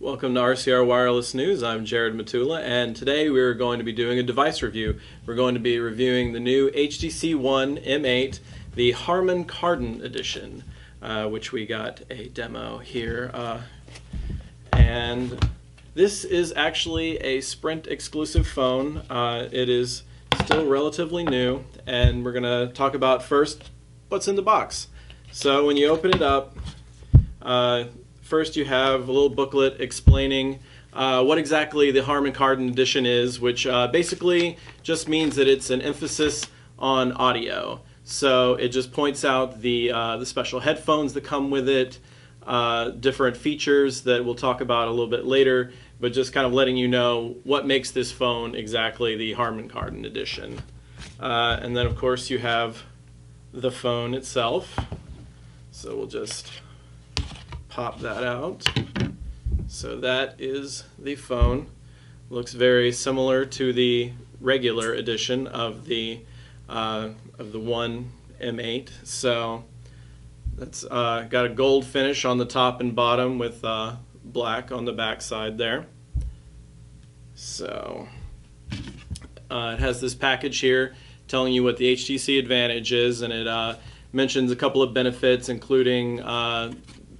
Welcome to RCR Wireless News. I'm Jared Matula, and today we're going to be doing a device review. We're going to be reviewing the new HTC One M8, the Harman Kardon edition, which we got a demo here. And this is actually a Sprint exclusive phone. It is still relatively new, and we're going to talk about first what's in the box. So when you open it up, first you have a little booklet explaining what exactly the Harman Kardon edition is, which basically just means that it's an emphasis on audio. So it just points out the special headphones that come with it, different features that we'll talk about a little bit later, but just kind of letting you know what makes this phone exactly the Harman Kardon edition. And then of course you have the phone itself. So we'll just pop that out. So that is the phone. Looks very similar to the regular edition of the One M8. So that's got a gold finish on the top and bottom with black on the back side there. So it has this package here telling you what the HTC Advantage is, and it mentions a couple of benefits, including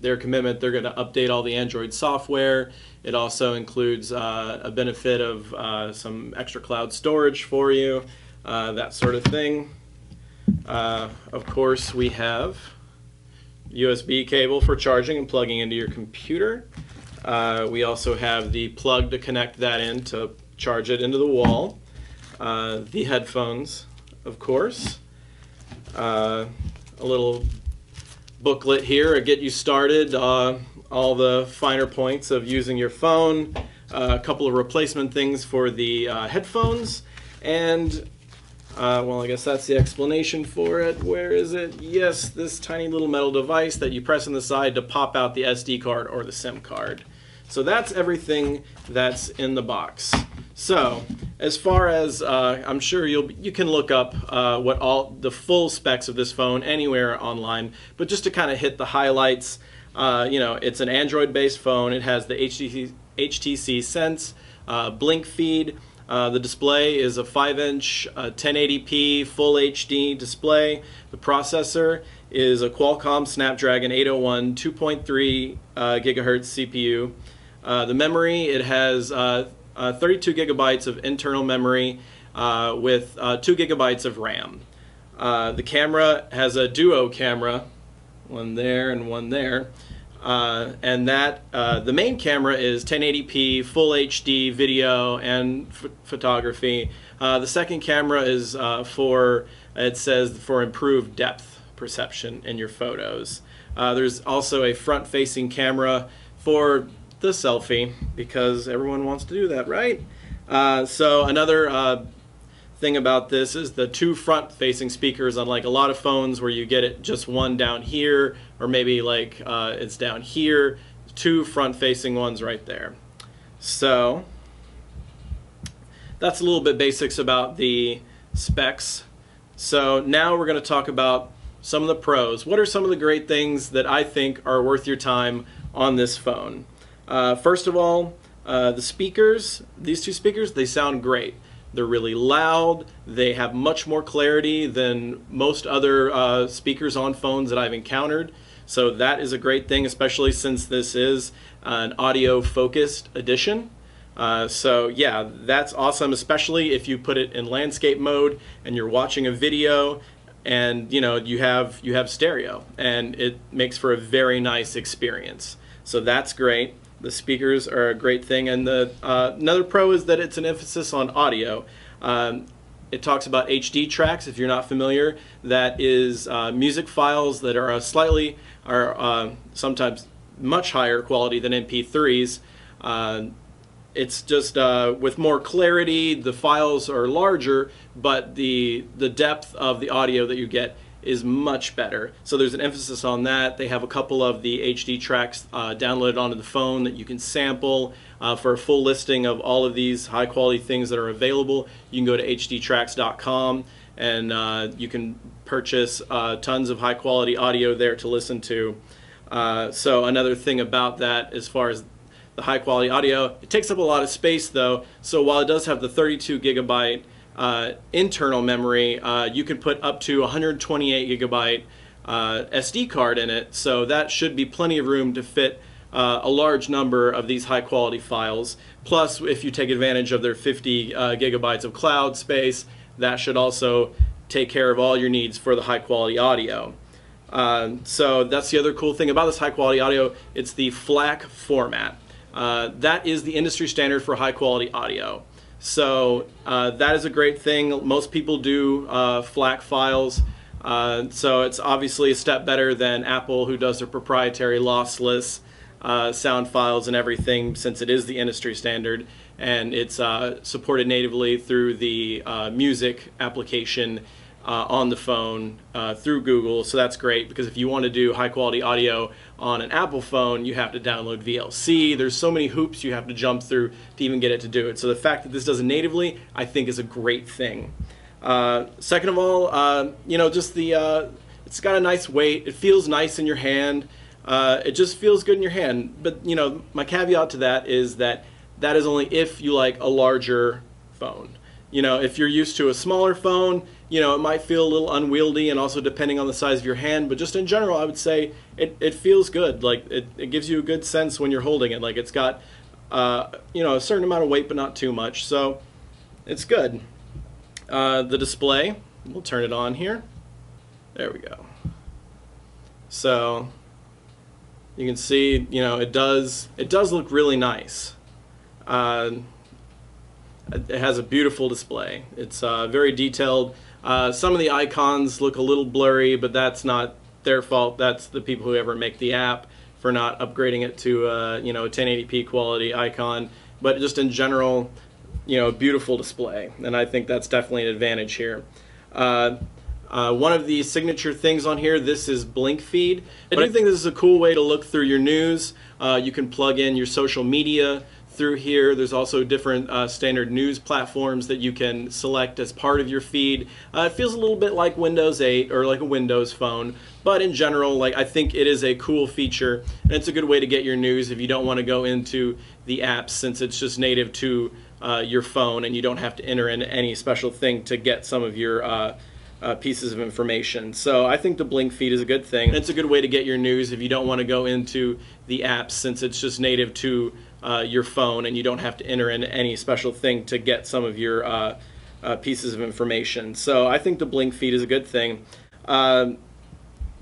their commitment they're going to update all the Android software. It also includes a benefit of some extra cloud storage for you, that sort of thing. Of course, we have USB cable for charging and plugging into your computer. We also have the plug to connect that in to charge it into the wall. The headphones, of course. A little booklet here to get you started, all the finer points of using your phone, a couple of replacement things for the headphones, and well, I guess that's the explanation for it. Where is it? Yes, this tiny little metal device that you press on the side to pop out the SD card or the SIM card. So that's everything that's in the box. So as far as I'm sure you can look up what all the full specs of this phone anywhere online, but just to kind of hit the highlights, you know, it's an Android-based phone. It has the HTC Sense blink feed. The display is a 5-inch 1080p full HD display. The processor is a Qualcomm Snapdragon 801 2.3 gigahertz CPU. The memory, it has 32 gigabytes of internal memory with 2 gigabytes of RAM. The camera has a duo camera, one there and one there, and that the main camera is 1080p full HD video and photography. The second camera is it says for improved depth perception in your photos. There's also a front-facing camera for the selfie, because everyone wants to do that, right? So another thing about this is the two front-facing speakers, unlike a lot of phones where you get it just one down here, or maybe like it's down here, two front-facing ones right there. So that's a little bit basics about the specs. So now we're going to talk about some of the pros. What are some of the great things that I think are worth your time on this phone? First of all, the speakers, these two speakers, they sound great. They're really loud. They have much more clarity than most other speakers on phones that I've encountered. So that is a great thing, especially since this is an audio-focused edition. So yeah, that's awesome, especially if you put it in landscape mode and you're watching a video and you know you have stereo, and it makes for a very nice experience. So that's great. The speakers are a great thing, and the another pro is that it's an emphasis on audio. It talks about HD tracks. If you're not familiar, that is music files that are sometimes much higher quality than MP3s. It's just with more clarity. The files are larger, but the depth of the audio that you get is much better. So there's an emphasis on that. They have a couple of the HD tracks downloaded onto the phone that you can sample. For a full listing of all of these high quality things that are available, you can go to hdtracks.com, and you can purchase tons of high quality audio there to listen to. So another thing about that, as far as the high quality audio. It takes up a lot of space though, so while it does have the 32 gigabyte internal memory, you can put up to 128 gigabyte SD card in it, so that should be plenty of room to fit a large number of these high quality files. Plus, if you take advantage of their 50 gigabytes of cloud space, that should also take care of all your needs for the high quality audio. So that's the other cool thing about this high quality audio. It's the FLAC format. That is the industry standard for high quality audio. So that is a great thing. Most people do FLAC files. So it's obviously a step better than Apple, who does their proprietary lossless sound files and everything, since it is the industry standard, and it's supported natively through the music application on the phone through Google. So that's great, because if you want to do high quality audio on an Apple phone, you have to download VLC. There's so many hoops you have to jump through to even get it to do it. So the fact that this does it natively, I think, is a great thing. Second of all, you know, just the it's got a nice weight. It feels nice in your hand. It just feels good in your hand. But you know, my caveat to that is that is only if you like a larger phone. You know, if you're used to a smaller phone, you know, it might feel a little unwieldy, and also depending on the size of your hand. But just in general, I would say it feels good. Like it gives you a good sense when you're holding it. Like it's got you know, a certain amount of weight, but not too much. So it's good. The display, we'll turn it on here. There we go. So you can see, you know, it does look really nice. It has a beautiful display. It's very detailed. Some of the icons look a little blurry, but that's not their fault. That's the people who ever make the app for not upgrading it to you know, a 1080p quality icon. But just in general, you know, beautiful display, and I think that's definitely an advantage here. One of the signature things on here, this is Blink Feed. I do think this is a cool way to look through your news. You can plug in your social media through here. There's also different standard news platforms that you can select as part of your feed. It feels a little bit like Windows 8 or like a Windows phone, but in general, like, I think it is a cool feature, and it's a good way to get your news if you don't want to go into the apps, since it's just native to your phone, and you don't have to enter in any special thing to get some of your pieces of information. So I think the Blink Feed is a good thing. And it's a good way to get your news if you don't want to go into the apps, since it's just native to your phone, and you don't have to enter in any special thing to get some of your pieces of information. So I think the Blink Feed is a good thing.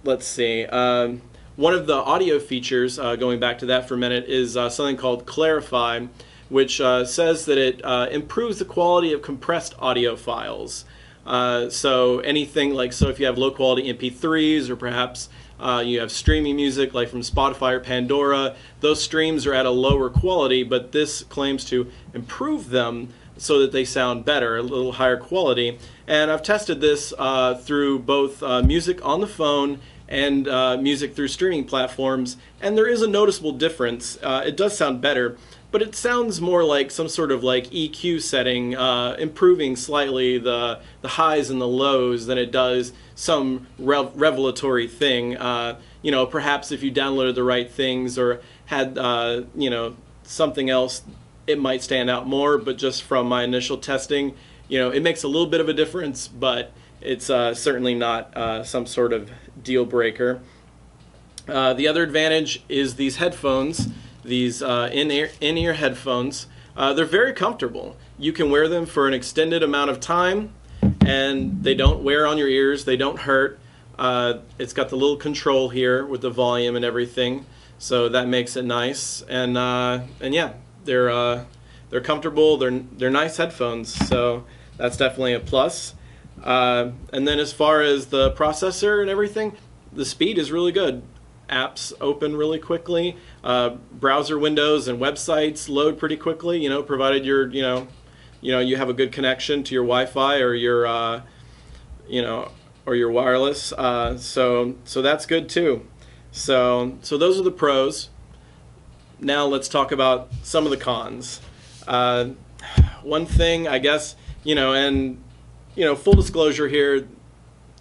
Let's see. One of the audio features, going back to that for a minute, is something called Clarify, which says that it improves the quality of compressed audio files. So anything like, so if you have low quality MP3s, or perhaps you have streaming music like from Spotify or Pandora, those streams are at a lower quality, but this claims to improve them so that they sound better, a little higher quality. And I've tested this through both music on the phone and music through streaming platforms, and there is a noticeable difference. It does sound better, but it sounds more like some sort of like EQ setting, improving slightly the highs and the lows than it does some revelatory thing. You know, perhaps if you downloaded the right things or had you know, something else, it might stand out more. But just from my initial testing, you know, it makes a little bit of a difference, but it's certainly not some sort of deal breaker. The other advantage is these headphones. These in-ear headphones. They're very comfortable. You can wear them for an extended amount of time, and they don't wear on your ears. They don't hurt. It's got the little control here with the volume and everything, so that makes it nice. And yeah, they're comfortable. They're nice headphones, so that's definitely a plus. And then as far as the processor and everything, the speed is really good. Apps open really quickly. Browser windows and websites load pretty quickly. You know, provided you're you have a good connection to your Wi-Fi or your you know, or your wireless. So that's good too. So those are the pros. Now let's talk about some of the cons. One thing, I guess, you know, and you know, full disclosure here,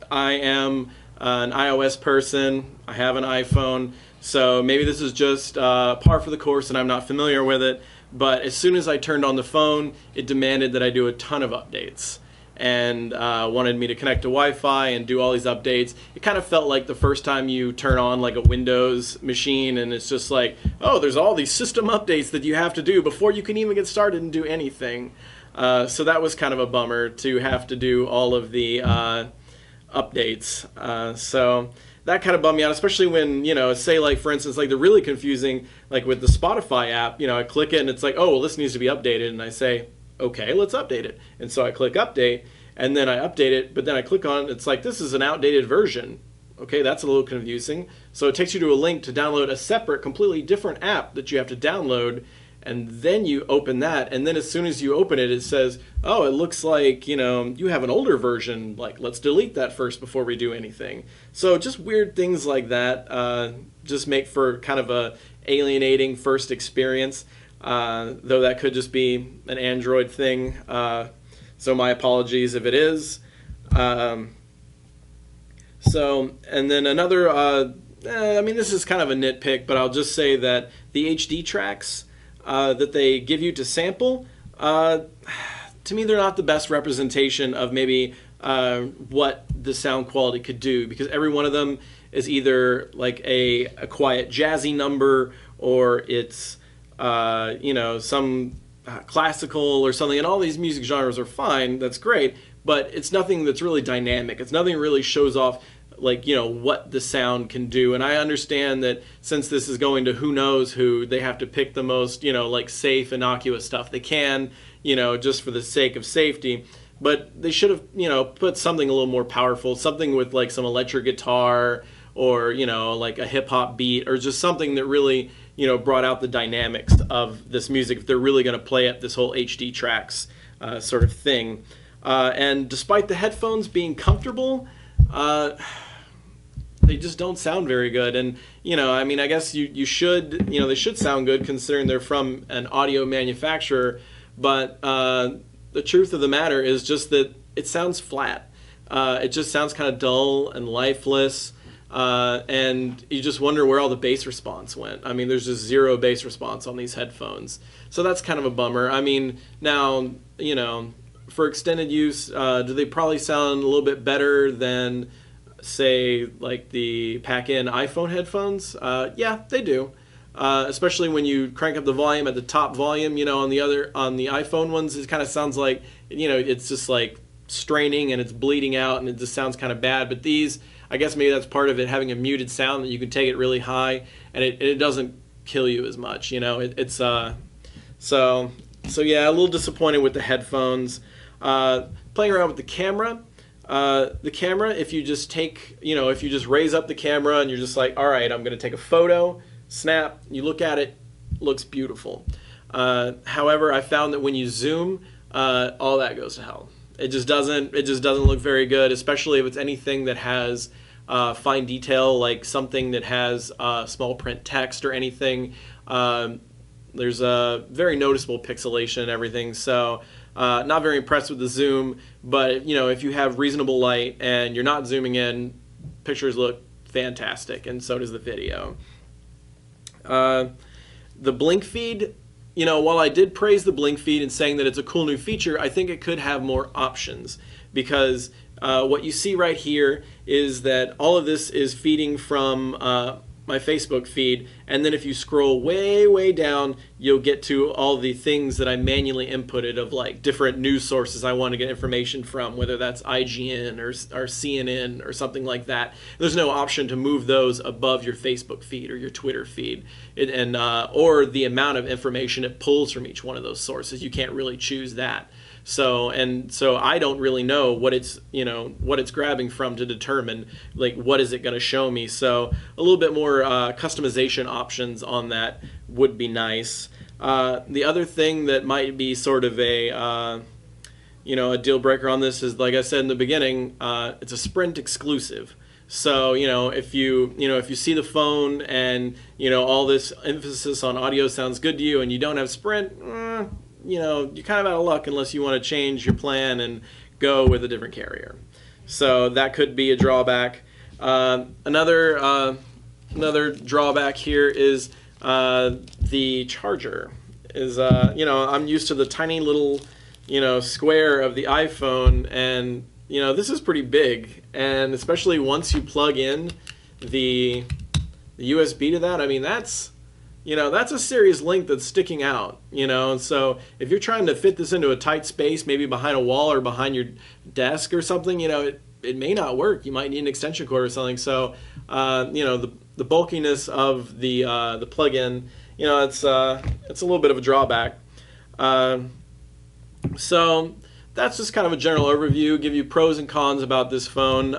I am an iOS person. I have an iPhone, So maybe this is just par for the course and I'm not familiar with it, but as soon as I turned on the phone, it demanded that I do a ton of updates and wanted me to connect to Wi-Fi and do all these updates. It kind of felt like the first time you turn on like a Windows machine and it's just like, oh, there's all these system updates that you have to do before you can even get started and do anything. So that was kind of a bummer to have to do all of the updates. So that kind of bummed me out, especially when, say like for instance, like the really confusing, like with the Spotify app, I click it and it's like, oh, well, this needs to be updated. And I say, okay, let's update it. And so I click update and then I update it, but then I click on it, it's like, this is an outdated version. Okay, that's a little confusing. So it takes you to a link to download a separate, completely different app that you have to download, and then you open that, and then as soon as you open it, it says, oh, it looks like, you have an older version, like, let's delete that first before we do anything. So just weird things like that just make for kind of a alienating first experience, though that could just be an Android thing. So my apologies if it is. So, and then another, I mean, this is kind of a nitpick, but I'll just say that the HD tracks that they give you to sample, to me, they're not the best representation of maybe what the sound quality could do, because every one of them is either like a quiet jazzy number, or it's some classical or something, and all these music genres are fine, that's great, but it's nothing that's really dynamic. It's nothing that really shows off like, what the sound can do. And I understand that since this is going to who knows who, they have to pick the most, like safe, innocuous stuff they can, just for the sake of safety. But they should have, put something a little more powerful, something with like some electric guitar or, like a hip hop beat, or just something that really, brought out the dynamics of this music if they're really going to play up this whole HD tracks sort of thing. And despite the headphones being comfortable, they just don't sound very good. And, I mean, I guess you should, they should sound good considering they're from an audio manufacturer, but the truth of the matter is just that it sounds flat. It just sounds kind of dull and lifeless, and you just wonder where all the bass response went. I mean, there's just zero bass response on these headphones. So that's kind of a bummer. I mean, now, for extended use, do they probably sound a little bit better than, say, like the pack-in iPhone headphones? Yeah, they do. Especially when you crank up the volume at the top volume, on the iPhone ones, it kind of sounds like, it's just like straining and it's bleeding out and it just sounds kind of bad. But these, I guess maybe that's part of it, having a muted sound that you can take it really high and it doesn't kill you as much, so yeah, a little disappointed with the headphones. Playing around with the camera, if you just if you just raise up the camera and you're just like, all right, I'm going to take a photo, snap, you look at it, looks beautiful. However, I found that when you zoom, all that goes to hell. It just doesn't look very good, especially if it's anything that has fine detail, like something that has small print text or anything. There's a very noticeable pixelation and everything, so not very impressed with the zoom, but if you have reasonable light and you're not zooming in, pictures look fantastic, and so does the video. The blink feed, while I did praise the blink feed and saying that it's a cool new feature, I think it could have more options, because what you see right here is that all of this is feeding from my Facebook feed, and then if you scroll way down, you'll get to all the things that I manually inputted of like different news sources I want to get information from, whether that's IGN or CNN or something like that. There's no option to move those above your Facebook feed or your Twitter feed, or the amount of information it pulls from each one of those sources. You can't really choose that. So I don't really know what it's grabbing from to determine like what is it going to show me. So a little bit more customization options on that would be nice. The other thing that might be sort of a deal breaker on this is, like I said in the beginning, it's a Sprint exclusive. So if you see the phone and all this emphasis on audio sounds good to you, and you don't have Sprint, you're kind of out of luck unless you want to change your plan and go with a different carrier. So that could be a drawback. Another Another drawback here is the charger. I'm used to the tiny little, square of the iPhone, and this is pretty big, and especially once you plug in the USB to that, I mean that's a serious link that's sticking out, and so if you're trying to fit this into a tight space, maybe behind a wall or behind your desk or something, it may not work. You might need an extension cord or something. So the bulkiness of the plug-in, it's a little bit of a drawback. So that's just kind of a general overview, give you pros and cons about this phone.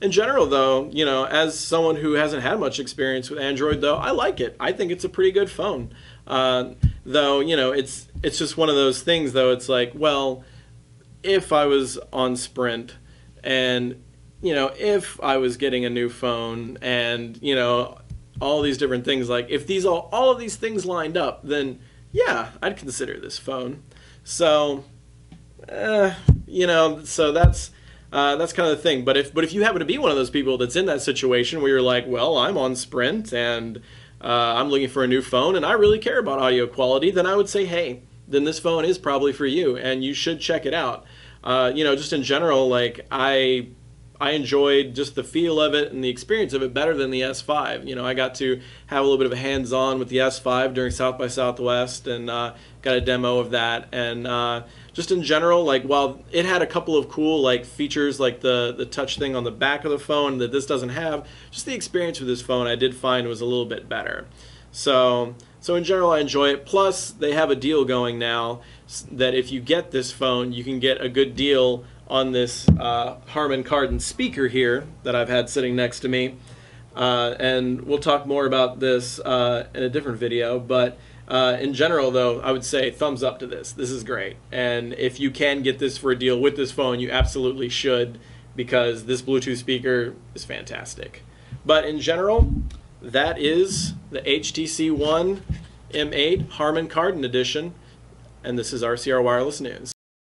In general, though, as someone who hasn't had much experience with Android, though, I like it. I think it's a pretty good phone. Though, it's just one of those things, though. It's like, well, if I was on Sprint and, if I was getting a new phone and, all these different things, like if all of these things lined up, then yeah, I'd consider this phone. So, so that's kind of the thing. But if you happen to be one of those people that's in that situation where you're like, well, I'm on Sprint and I'm looking for a new phone and I really care about audio quality, then I would say, hey, then this phone is probably for you and you should check it out. Just in general, like I enjoyed just the feel of it and the experience of it better than the S5. I got to have a little bit of a hands-on with the S5 during South by Southwest and got a demo of that. And just in general, like while it had a couple of cool like features like the touch thing on the back of the phone that this doesn't have, just the experience with this phone I did find was a little bit better. So in general, I enjoy it. Plus, they have a deal going now that if you get this phone, you can get a good deal on this Harman Kardon speaker here that I've had sitting next to me. And we'll talk more about this in a different video. But in general, though, I would say thumbs up to this. This is great. And if you can get this for a deal with this phone, you absolutely should, because this Bluetooth speaker is fantastic. But in general, that is the HTC One M8 Harman Kardon edition. And this is RCR Wireless News.